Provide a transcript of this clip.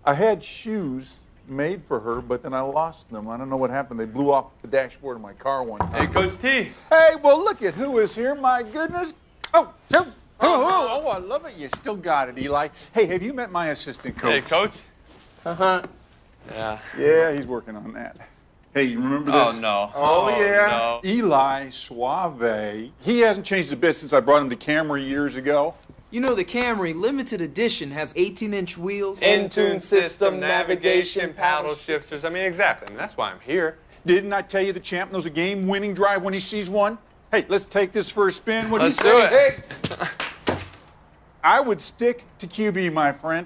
I had shoes made for her, but then I lost them. I don't know what happened. They blew off the dashboard of my car one time. Hey, Coach T. Hey, well, look at who is here. My goodness. Oh, I love it. You still got it, Eli. Hey, have you met my assistant coach? Hey, Coach. Uh-huh. Yeah. Yeah, he's working on that. Hey, you remember this? Oh, no. Oh, yeah. No. Eli Suave. He hasn't changed a bit since I brought him to Camry years ago. You know, the Camry limited edition has 18-inch wheels. In-tune system, navigation, paddle shifters. I mean, exactly. I mean, that's why I'm here. Didn't I tell you the champ knows a game-winning drive when he sees one? Hey, let's take this for a spin. What do you Let's say? do it. Hey, I would stick to QB, my friend.